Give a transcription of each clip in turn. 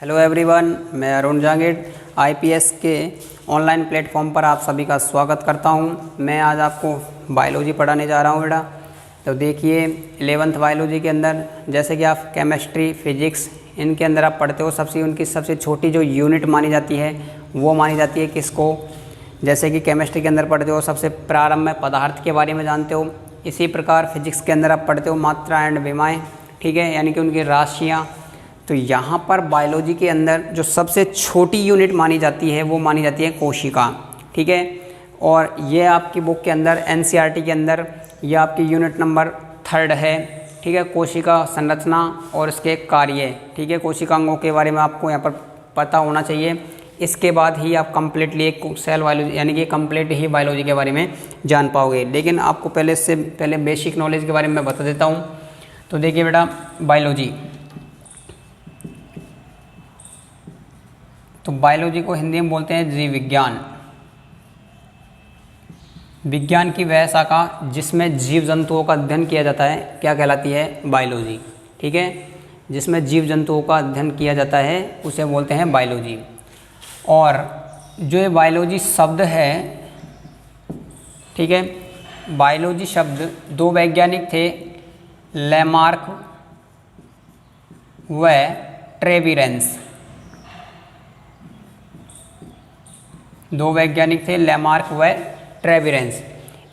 Hello everyone, मैं Arun Jangid IPS के online platform पर आप सभी का स्वागत करता हूं। मैं आज आपको बायोलॉजी पढ़ाने जा रहा हूं बेटा। तो देखिए 11th बायोलॉजी के अंदर जैसे कि आप केमिस्ट्री, फिजिक्स इनके अंदर आप पढ़ते हो, उनकी सबसे छोटी जो यूनिट मानी जाती है वो मानी जाती है किसको। जैसे कि केमिस्ट्री के अंदर पढ़ते हो सबसे प्रारंभ में पदार्थ के बारे में जानते हो, इसी प्रकार फिजिक्स के अंदर आप पढ़ते हो मात्रा एंड विमाएँ, ठीक है, यानी कि उनकी राशियाँ। तो यहाँ पर बायोलॉजी के अंदर जो सबसे छोटी यूनिट मानी जाती है वो मानी जाती है कोशिका, ठीक है। और ये आपकी बुक के अंदर एनसीईआरटी के अंदर ये आपकी यूनिट नंबर 3 है, ठीक है। कोशिका संरचना और इसके कार्य, ठीक है, कोशिकांगों के बारे में आपको यहाँ पर पता होना चाहिए। इसके बाद ही आप कम्प्लीटली एक सेल बायोलॉजी यानी कि कम्प्लीट ही बायोलॉजी के बारे में जान पाओगे। लेकिन आपको पहले बेसिक नॉलेज के बारे में बता देता हूँ। तो देखिए बेटा, बायोलॉजी, तो बायोलॉजी को हिंदी में बोलते हैं जीव विज्ञान। विज्ञान की वह शाखा जिसमें जीव जंतुओं का अध्ययन किया जाता है क्या कहलाती है? बायोलॉजी, ठीक है। जिसमें जीव जंतुओं का अध्ययन किया जाता है उसे बोलते हैं बायोलॉजी। और जो ये बायोलॉजी शब्द है, ठीक है, बायोलॉजी शब्द दो वैज्ञानिक थे, लैमार्क व ट्रेविरेंस। दो वैज्ञानिक थे, लैमार्क व ट्रेविरेंस।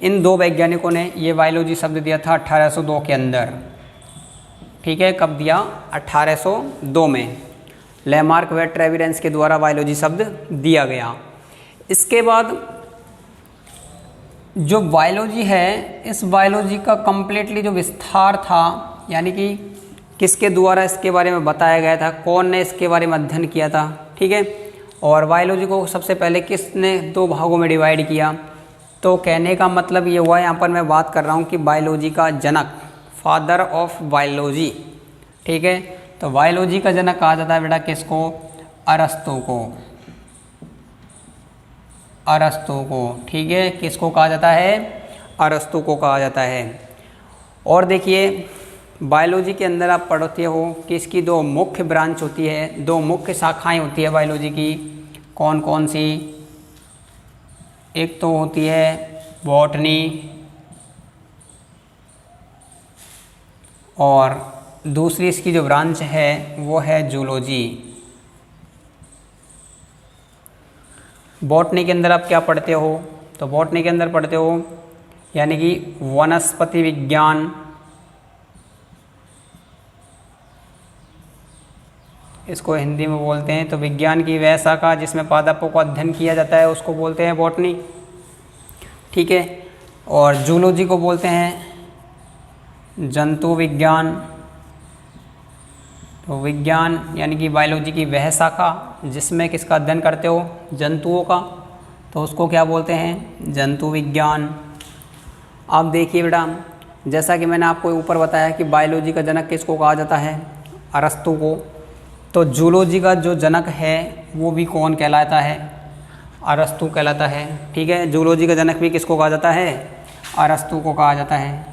इन दो वैज्ञानिकों ने ये बायोलॉजी शब्द दिया था 1802 के अंदर, ठीक है। कब दिया? 1802 में लैमार्क व ट्रेविरेंस के द्वारा बायोलॉजी शब्द दिया गया। इसके बाद जो बायोलॉजी है, इस बायोलॉजी का कम्प्लीटली जो विस्तार था, यानी कि किसके द्वारा इसके बारे में बताया गया था, कौन ने इसके बारे में अध्ययन किया था, ठीक है। और बायोलॉजी को सबसे पहले किसने दो भागों में डिवाइड किया? तो कहने का मतलब ये हुआ, यहाँ पर मैं बात कर रहा हूँ कि बायोलॉजी का जनक, फादर ऑफ बायोलॉजी, ठीक है। तो बायोलॉजी का जनक कहा जाता है बेटा किसको? अरस्तू को। अरस्तू को, ठीक है, किसको कहा जाता है? अरस्तू को कहा जाता है। और देखिए बायोलॉजी के अंदर आप पढ़ते हो कि इसकी दो मुख्य ब्रांच होती है, दो मुख्य शाखाएं होती है बायोलॉजी की। कौन कौन सी? एक तो होती है बॉटनी और दूसरी इसकी जो ब्रांच है वो है जूलॉजी। बॉटनी के अंदर आप क्या पढ़ते हो? तो बॉटनी के अंदर पढ़ते हो यानी कि वनस्पति विज्ञान, इसको हिंदी में बोलते हैं। तो विज्ञान की वह शाखा जिसमें पादपों का अध्ययन किया जाता है उसको बोलते हैं बॉटनी, ठीक है। और जूलॉजी को बोलते हैं जंतु विज्ञान। तो विज्ञान यानी कि बायोलॉजी की वह शाखा जिसमें किसका अध्ययन करते हो? जंतुओं का, तो उसको क्या बोलते हैं? जंतु विज्ञान। अब देखिए बेटा, जैसा कि मैंने आपको ऊपर बताया कि बायोलॉजी का जनक किसको कहा जाता है? अरस्तू को। तो जूलॉजी का जो जनक है वो भी कौन कहलाता है? अरस्तू कहलाता है, ठीक है। जूलॉजी का जनक भी किसको कहा जाता है? अरस्तू को कहा जाता है,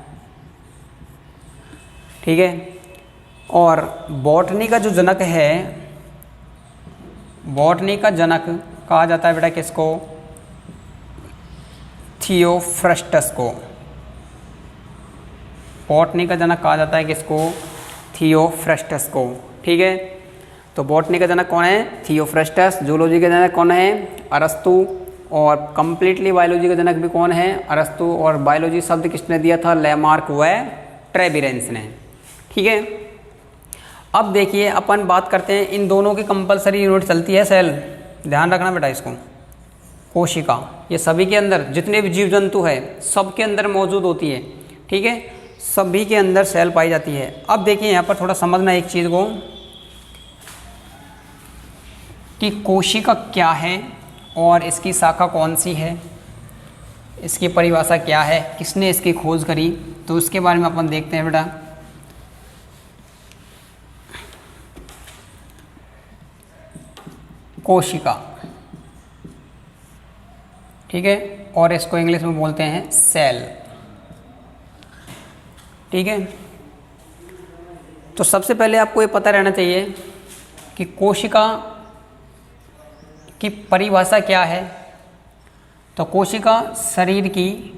ठीक है। और बॉटनी का जो जनक है, बॉटनी का जनक कहा जाता है बेटा किसको? थियोफ्रस्टस को। बॉटनी का जनक कहा जाता है किसको? थियोफ्रस्टस को, ठीक है। तो बॉटनी का जनक कौन है? थियोफ्रस्टस। जूलॉजी का जनक कौन है? अरस्तू। और कंप्लीटली बायोलॉजी का जनक भी कौन है? अरस्तू। और बायोलॉजी शब्द किसने दिया था? लैमार्क व ट्रेविरेंस ने, ठीक है। अब देखिए अपन बात करते हैं, इन दोनों की कंपलसरी यूनिट चलती है सेल, ध्यान रखना बेटा इसको। कोशिका ये सभी के अंदर, जितने भी जीव जंतु है सबके अंदर मौजूद होती है, ठीक है, सभी के अंदर सेल पाई जाती है। अब देखिए यहाँ पर थोड़ा समझना एक चीज़ को कि कोशिका क्या है और इसकी शाखा कौन सी है, इसकी परिभाषा क्या है, किसने इसकी खोज करी, तो उसके बारे में अपन देखते हैं बेटा। कोशिका, ठीक है, और इसको इंग्लिश में बोलते हैं सेल, ठीक है। तो सबसे पहले आपको ये पता रहना चाहिए कि कोशिका की परिभाषा क्या है। तो कोशिका शरीर की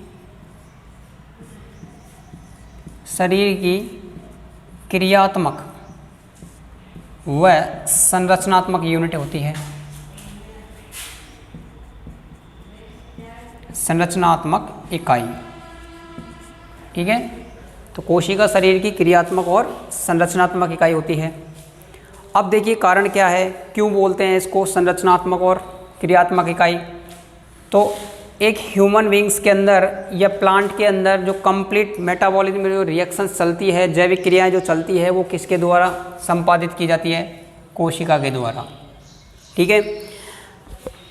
क्रियात्मक व संरचनात्मक यूनिट होती है। संरचनात्मक इकाई, ठीक है। तो कोशिका शरीर की क्रियात्मक और संरचनात्मक इकाई होती है। अब देखिए कारण क्या है, क्यों बोलते हैं इसको संरचनात्मक और क्रियात्मक इकाई। तो एक ह्यूमन बींग्स के अंदर या प्लांट के अंदर जो कंप्लीट मेटाबॉलिज्म में जो रिएक्शन चलती है, जैविक क्रियाएं जो चलती है, वो किसके द्वारा संपादित की जाती है, कोशिका के द्वारा, ठीक है।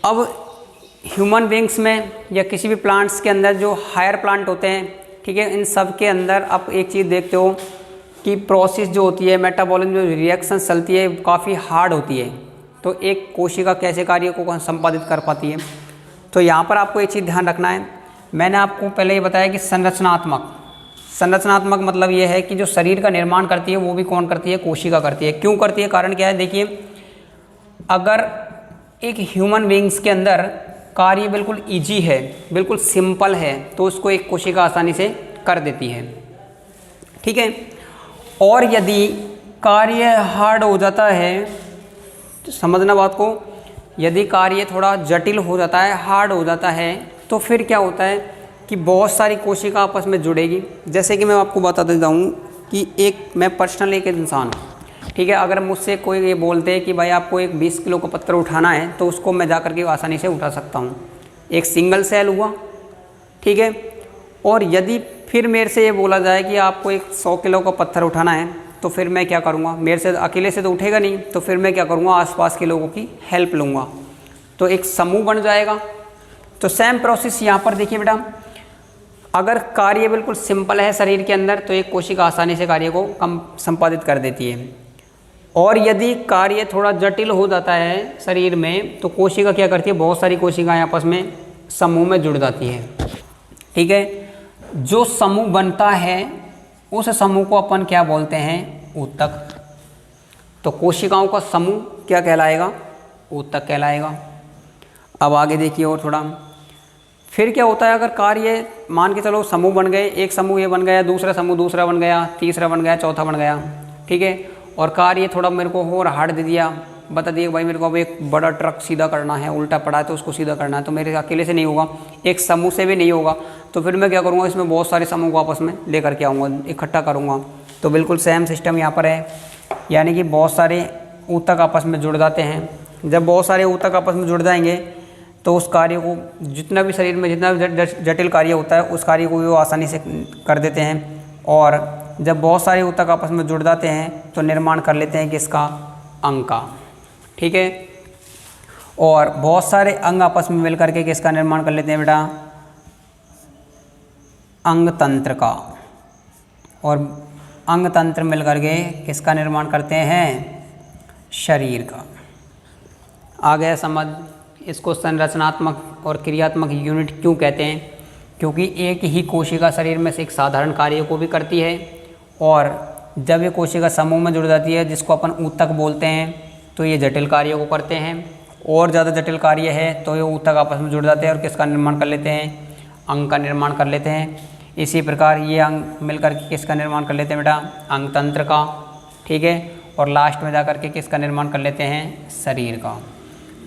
अब ह्यूमन बींग्स में या किसी भी प्लांट्स के अंदर जो हायर प्लांट होते हैं, ठीक है, इन सब के अंदर आप एक चीज़ देखते हो कि प्रोसेस जो होती है, मेटाबॉलिज्म जो रिएक्शन चलती है, काफ़ी हार्ड होती है। तो एक कोशिका कैसे कार्य को संपादित कर पाती है। तो यहाँ पर आपको एक चीज़ ध्यान रखना है, मैंने आपको पहले ही बताया कि संरचनात्मक मतलब ये है कि जो शरीर का निर्माण करती है वो भी कौन करती है, कोशिका करती है। क्यों करती है, कारण क्या है, देखिए अगर एक ह्यूमन बींग्स के अंदर कार्य बिल्कुल ईजी है, बिल्कुल सिंपल है, तो उसको एक कोशिका आसानी से कर देती है, ठीक है। और यदि कार्य हार्ड हो जाता है, तो समझना बात को, यदि कार्य थोड़ा जटिल हो जाता है, हार्ड हो जाता है, तो फिर क्या होता है कि बहुत सारी कोशिका आपस में जुड़ेगी। जैसे कि मैं आपको बता देता हूँ कि मैं पर्सनल एक इंसान हूँ, ठीक है। अगर मुझसे कोई ये बोलते हैं कि भाई आपको एक 20 किलो का पत्थर उठाना है, तो उसको मैं जा करके आसानी से उठा सकता हूँ, एक सिंगल सेल हुआ, ठीक है। और यदि फिर मेरे से ये बोला जाए कि आपको एक 100 किलो का पत्थर उठाना है, तो फिर मैं क्या करूँगा, मेरे से अकेले से तो उठेगा नहीं, तो फिर मैं क्या करूँगा, आसपास के लोगों की हेल्प लूँगा, तो एक समूह बन जाएगा। तो सेम प्रोसेस यहाँ पर देखिए बेटा, अगर कार्य बिल्कुल सिंपल है शरीर के अंदर, तो एक कोशिका आसानी से कार्य को कम संपादित कर देती है। और यदि कार्य थोड़ा जटिल हो जाता है शरीर में, तो कोशिका क्या करती है, बहुत सारी कोशिकाएं आपस में समूह में जुड़ जाती है, ठीक है। जो समूह बनता है, उस समूह को अपन क्या बोलते हैं, ऊतक। तो कोशिकाओं का समूह क्या कहलाएगा, ऊतक कहलाएगा। अब आगे देखिए और थोड़ा, फिर क्या होता है, अगर कार्य मान के चलो समूह बन गए, एक समूह ये बन गया, दूसरा समूह दूसरा बन गया, तीसरा बन गया, चौथा बन गया, ठीक है। और कार्य थोड़ा मेरे को और हार्ड दे दिया, बता दिए भाई मेरे को अब एक बड़ा ट्रक सीधा करना है, उल्टा पड़ा है तो उसको सीधा करना है, तो मेरे अकेले से नहीं होगा, एक समूह से भी नहीं होगा। तो फिर मैं क्या करूँगा, इसमें बहुत सारे समूह को आपस में लेकर के आऊँगा, इकट्ठा करूँगा। तो बिल्कुल सेम सिस्टम यहाँ पर है, यानी कि बहुत सारे ऊतक आपस में जुड़ जाते हैं। जब बहुत सारे ऊतक आपस में जुड़ जाएंगे, तो उस कार्य को, जितना भी शरीर में जितना भी जटिल कार्य होता है, उस कार्य को भी वो आसानी से कर देते हैं। और जब बहुत सारे ऊतक आपस में जुड़ जाते हैं, तो निर्माण कर लेते हैं किसका, अंग का, ठीक है। और बहुत सारे अंग आपस में मिलकर के किसका निर्माण कर लेते हैं बेटा, अंग तंत्र का। और अंग तंत्र मिलकर के किसका निर्माण करते हैं, शरीर का। आ गया समझ। इसको संरचनात्मक और क्रियात्मक यूनिट क्यों कहते हैं, क्योंकि एक ही कोशिका शरीर में से एक साधारण कार्य को भी करती है, और जब ये कोशिका समूह में जुड़ जाती है, जिसको अपन ऊतक बोलते हैं, तो ये जटिल कार्यों को करते हैं। और ज़्यादा जटिल कार्य है तो ये ऊतक आपस में जुड़ जाते हैं और किसका निर्माण कर लेते हैं, अंग का निर्माण कर लेते हैं। इसी प्रकार ये अंग मिलकर के किसका निर्माण कर लेते हैं बेटा, अंग तंत्र का, ठीक है। और लास्ट में जाकर के किसका निर्माण कर लेते हैं, शरीर का।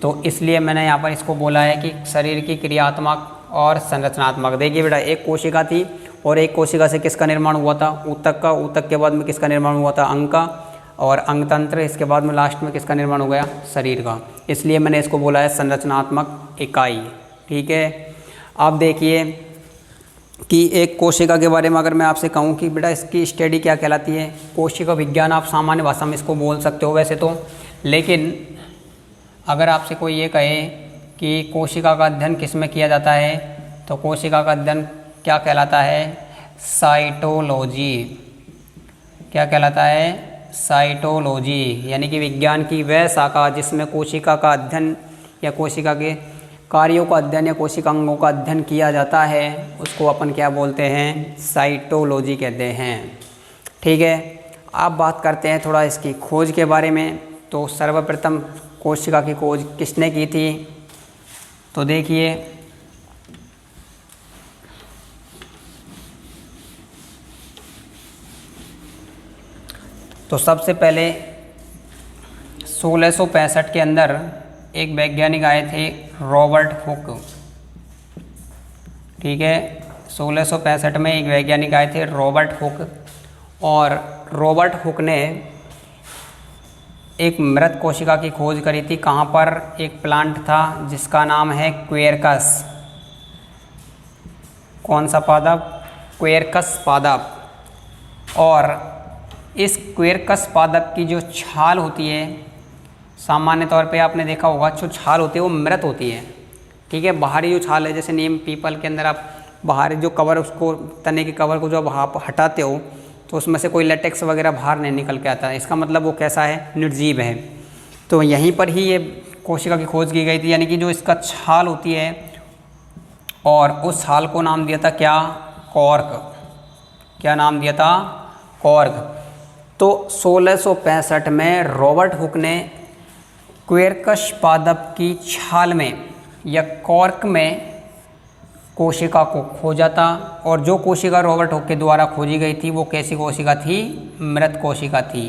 तो इसलिए मैंने यहाँ पर इसको बोला है कि शरीर की क्रियात्मक और संरचनात्मक। देखिए बेटा, एक कोशिका थी और एक कोशिका से किसका निर्माण हुआ था, ऊतक का। ऊतक के बाद में किसका निर्माण हुआ था, अंग का। और अंग तंत्र, इसके बाद में लास्ट में किसका निर्माण हो गया, शरीर का। इसलिए मैंने इसको बोला है संरचनात्मक इकाई, ठीक है। अब देखिए कि एक कोशिका के बारे में अगर मैं आपसे कहूँ कि बेटा इसकी स्टडी क्या कहलाती है, कोशिका विज्ञान आप सामान्य भाषा में इसको बोल सकते हो वैसे तो। लेकिन अगर आपसे कोई ये कहे कि कोशिका का अध्ययन किस में किया जाता है, तो कोशिका का अध्ययन क्या कहलाता है, साइटोलॉजी। क्या कहलाता है, साइटोलॉजी। यानी कि विज्ञान की वह शाखा जिसमें कोशिका का अध्ययन या कोशिका के कार्यों का अध्ययन या कोशिकांगों का अध्ययन किया जाता है, उसको अपन क्या बोलते हैं, साइटोलॉजी कहते हैं, ठीक है। अब बात करते हैं थोड़ा इसकी खोज के बारे में। तो सर्वप्रथम कोशिका की खोज किसने की थी? तो देखिए, तो सबसे पहले 1665 के अंदर एक वैज्ञानिक आए थे, रॉबर्ट हुक। ठीक है, 1665 में एक वैज्ञानिक आए थे, रॉबर्ट हुक। और रॉबर्ट हुक ने एक मृत कोशिका की खोज करी थी। कहाँ पर? एक प्लांट था जिसका नाम है क्वेरकस। कौन सा पादप? क्वेरकस पादप। और इस क्वेरकस पादप की जो छाल होती है, सामान्य तौर पे आपने देखा होगा, जो छाल होती है वो मृत होती है। ठीक है, बाहरी जो छाल है, जैसे नीम पीपल के अंदर आप बाहरी जो कवर, उसको तने के कवर को जब आप हटाते हो तो उसमें से कोई लेटेक्स वगैरह बाहर नहीं निकल के आता है। इसका मतलब वो कैसा है? निर्जीव है। तो यहीं पर ही ये कोशिका की खोज की गई थी, यानी कि जो इसका छाल होती है, और उस छाल को नाम दिया था क्या? कॉर्क। क्या नाम दिया था? कॉर्क। तो 1665 में रॉबर्ट हुक ने क्वेरकस पादप की छाल में या कॉर्क में कोशिका को खोजा था। और जो कोशिका रॉबर्ट हुक के द्वारा खोजी गई थी वो कैसी कोशिका थी? मृत कोशिका थी।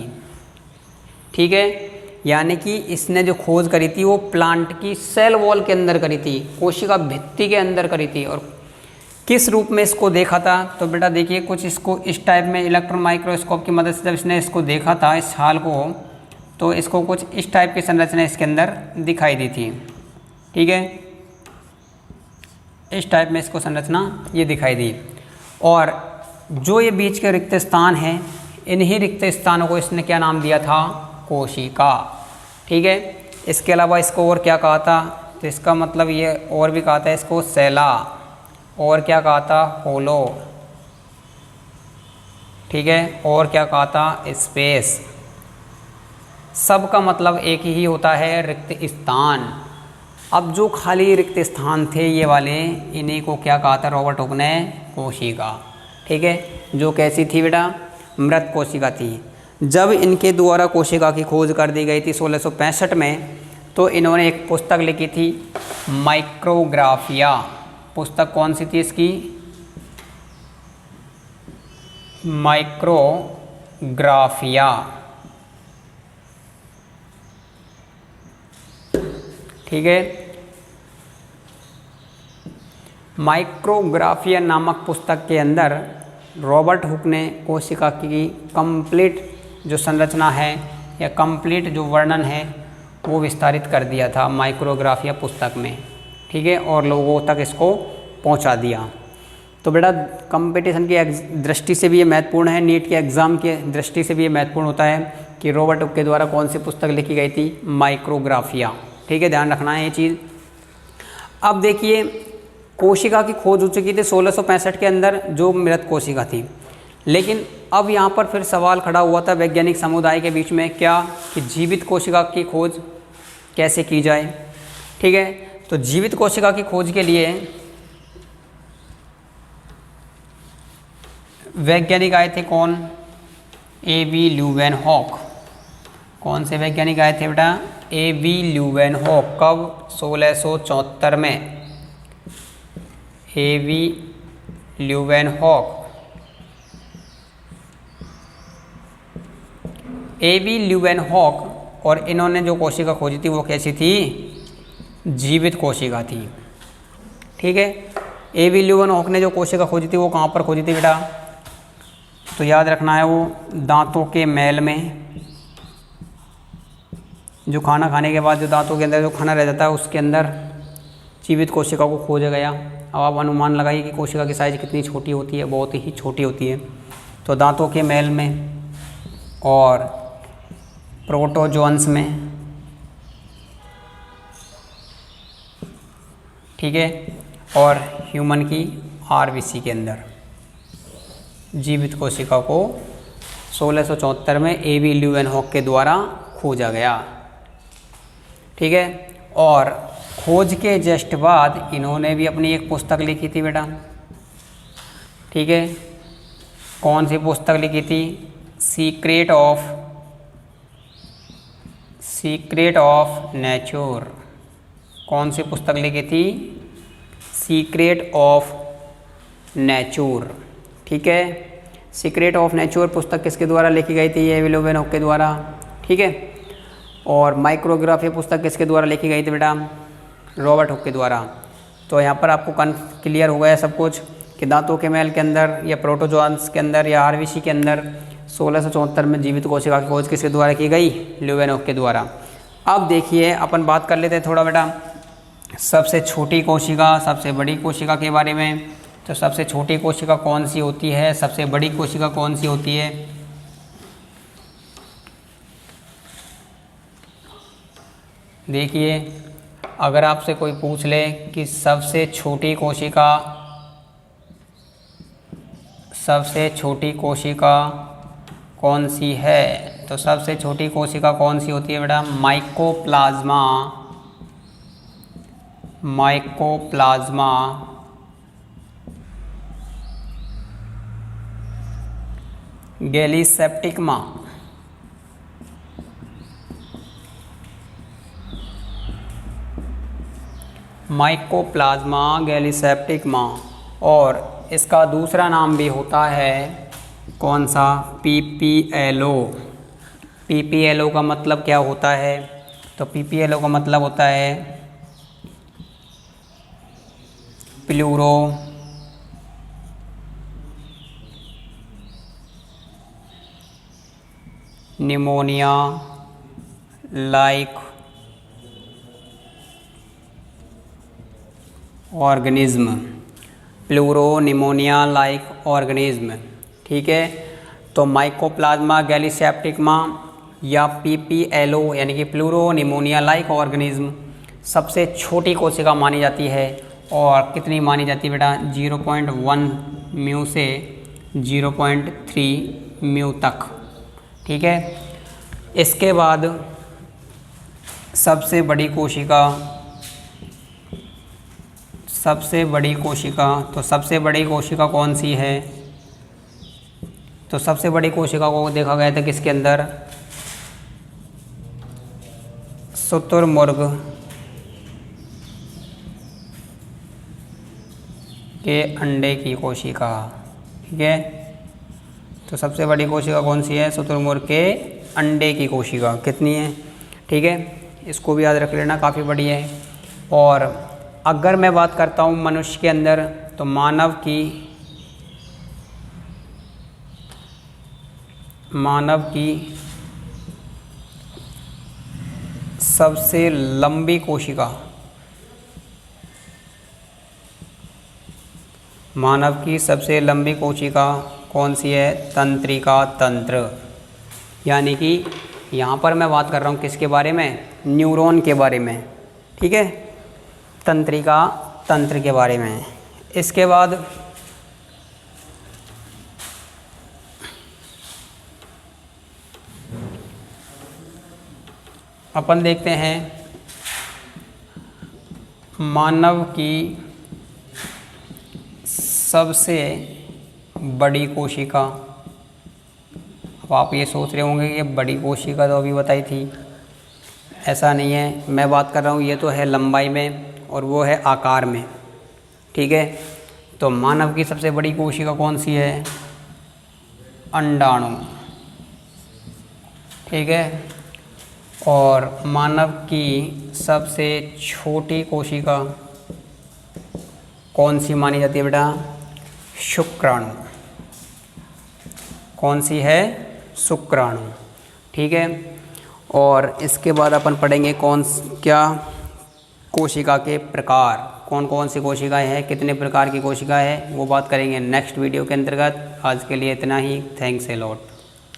ठीक है, यानी कि इसने जो खोज करी थी वो प्लांट की सेल वॉल के अंदर करी थी, कोशिका भित्ति के अंदर करी थी। और किस रूप में इसको देखा था? तो बेटा देखिए, कुछ इसको इस टाइप में इलेक्ट्रॉन माइक्रोस्कोप की मदद से जब इसने इसको देखा था, इस छाल को, तो इसको कुछ इस टाइप की संरचना इसके अंदर दिखाई दी थी। ठीक है, इस टाइप में इसको संरचना ये दिखाई दी। और जो ये बीच के रिक्त स्थान हैं, इन्हीं रिक्त स्थानों को इसने क्या नाम दिया था? कोशिका। ठीक है, इसके अलावा इसको और क्या कहा था? तो इसका मतलब ये और भी कहा था इसको सेला, और क्या कहा था? होलो। ठीक है, और क्या कहा था? स्पेस। सब का मतलब एक ही होता है, रिक्त स्थान। अब जो खाली रिक्त स्थान थे ये वाले, इन्हीं को क्या कहा था रॉबर्ट हुक ने? कोशिका। ठीक है, जो कैसी थी बेटा? मृत कोशिका थी। जब इनके द्वारा कोशिका की खोज कर दी गई थी 1665 में, तो इन्होंने एक पुस्तक लिखी थी, माइक्रोग्राफिया। पुस्तक कौन सी थी इसकी? माइक्रोग्राफिया। ठीक है, माइक्रोग्राफिया नामक पुस्तक के अंदर रॉबर्ट हुक ने कोशिका की कंप्लीट जो संरचना है या कंप्लीट जो वर्णन है वो विस्तारित कर दिया था माइक्रोग्राफिया पुस्तक में। ठीक है, और लोगों तक इसको पहुंचा दिया। तो बेटा कंपटीशन की दृष्टि से भी ये महत्वपूर्ण है, नीट के एग्ज़ाम के दृष्टि से भी ये महत्वपूर्ण होता है कि रॉबर्ट हुक के द्वारा कौन सी पुस्तक लिखी गई थी? माइक्रोग्राफिया। ठीक है, ध्यान रखना है ये चीज़। अब देखिए, कोशिका की खोज हो चुकी थी 1665 के अंदर, जो मृत कोशिका थी। लेकिन अब यहाँ पर फिर सवाल खड़ा हुआ था वैज्ञानिक समुदाय के बीच में, क्या कि जीवित कोशिका की खोज कैसे की जाए। ठीक है, तो जीवित कोशिका की खोज के लिए वैज्ञानिक आए थे कौन? A.V. ल्यूवेनहॉक। कौन से वैज्ञानिक आए थे बेटा? A.V. ल्यूवेनहॉक। कब? 1674 में। A.V. ल्यूवेनहॉक। A.V. ल्यूवेनहॉक, और इन्होंने जो कोशिका खोजी थी वो कैसी थी? जीवित कोशिका थी। ठीक है, A.V. ल्यूवेनहॉक ने जो कोशिका खोजी थी वो कहाँ पर खोजी थी बेटा? तो याद रखना है, वो दांतों के मैल में, जो खाना खाने के बाद जो दांतों के अंदर जो खाना रह जाता है उसके अंदर जीवित कोशिका को खोजा गया। अब आप अनुमान लगाइए कि कोशिका की साइज कितनी छोटी होती है? बहुत ही छोटी होती है। तो दांतों के मैल में और प्रोटोजोन्स में। ठीक है, और ह्यूमन की आरबीसी के अंदर जीवित कोशिका को 1674 में A.V. ल्यूवेनहॉक के द्वारा खोजा गया। ठीक है, और खोज के जस्ट बाद इन्होंने भी अपनी एक पुस्तक लिखी थी बेटा। ठीक है, कौन सी पुस्तक लिखी थी? Secret of nature. कौन सी पुस्तक लिखी थी? Secret of nature. ठीक है, सीक्रेट ऑफ नेचर पुस्तक किसके द्वारा लिखी गई थी? एवी लोवेनहॉक के द्वारा। ठीक है, और माइक्रोग्राफी पुस्तक किसके द्वारा लिखी गई थी बेटा? रॉबर्ट हुक के द्वारा। तो यहाँ पर आपको क्लियर हो गया सब कुछ कि दांतों के मैल के अंदर या प्रोटोजोआन्स के अंदर या आरबीसी के अंदर 1674 में जीवित कोशिका की खोज किसके द्वारा की गई? लोवेनहॉक के द्वारा। अब देखिए अपन बात कर लेते हैं थोड़ा बेटा सबसे छोटी कोशिका, सबसे बड़ी कोशिका के बारे में। तो सबसे छोटी कोशिका कौन सी होती है, सबसे बड़ी कोशिका कौन सी होती है? देखिए, अगर आपसे कोई पूछ ले कि सबसे छोटी कोशिका कौन सी है, तो सबसे छोटी कोशिका कौन सी होती है बेटा? माइकोप्लाज्मा गैलीसेप्टिकमा। माइकोप्लाज्मा गैलीसेप्टिकमा। और इसका दूसरा नाम भी होता है कौन सा? पीपीएलओ। पीपीएलओ का मतलब क्या होता है? तो पीपीएलओ का मतलब होता है pleuro pneumonia like organism. Pleuro pneumonia like organism. ठीक है, तो माइकोप्लाज्मा गैलीसेप्टिकमा या पीपीएलओ यानी कि प्लूरो निमोनिया लाइक ऑर्गेनिज्म सबसे छोटी कोशिका मानी जाती है। और कितनी मानी जाती है बेटा? 0.1 म्यू से 0.3 म्यू तक। ठीक है, इसके बाद सबसे बड़ी कोशिका, तो सबसे बड़ी कोशिका कौन सी है? तो सबसे बड़ी कोशिका को देखा गया था किसके अंदर? शुतुरमुर्ग के अंडे की कोशिका। ठीक है, तो सबसे बड़ी कोशिका कौन सी है? शुतुरमुर्ग के अंडे की कोशिका। कितनी है? ठीक है, इसको भी याद रख लेना, काफ़ी बड़ी है। और अगर मैं बात करता हूँ मनुष्य के अंदर, तो मानव की सबसे लंबी कोशिका, मानव की सबसे लंबी कोशिका कौन सी है? तंत्रिका तंत्र। यानी कि यहाँ पर मैं बात कर रहा हूँ किसके बारे में? न्यूरॉन के बारे में। ठीक है, तंत्रिका तंत्र के बारे में। इसके बाद अपन देखते हैं मानव की सबसे बड़ी कोशिका। अब आप ये सोच रहे होंगे कि बड़ी कोशिका तो अभी बताई थी, ऐसा नहीं है। मैं बात कर रहा हूँ ये तो है लंबाई में और वो है आकार में। ठीक है, तो मानव की सबसे बड़ी कोशिका कौन सी है? अंडाणु। ठीक है, और मानव की सबसे छोटी कोशिका कौन सी मानी जाती है बेटा? शुक्राणु। कौन सी है? शुक्राणु। ठीक है, और इसके बाद अपन पढ़ेंगे क्या कोशिका के प्रकार, कौन कौन सी कोशिकाएं हैं, कितने प्रकार की कोशिकाएं हैं, वो बात करेंगे नेक्स्ट वीडियो के अंतर्गत। आज के लिए इतना ही। Thanks a lot.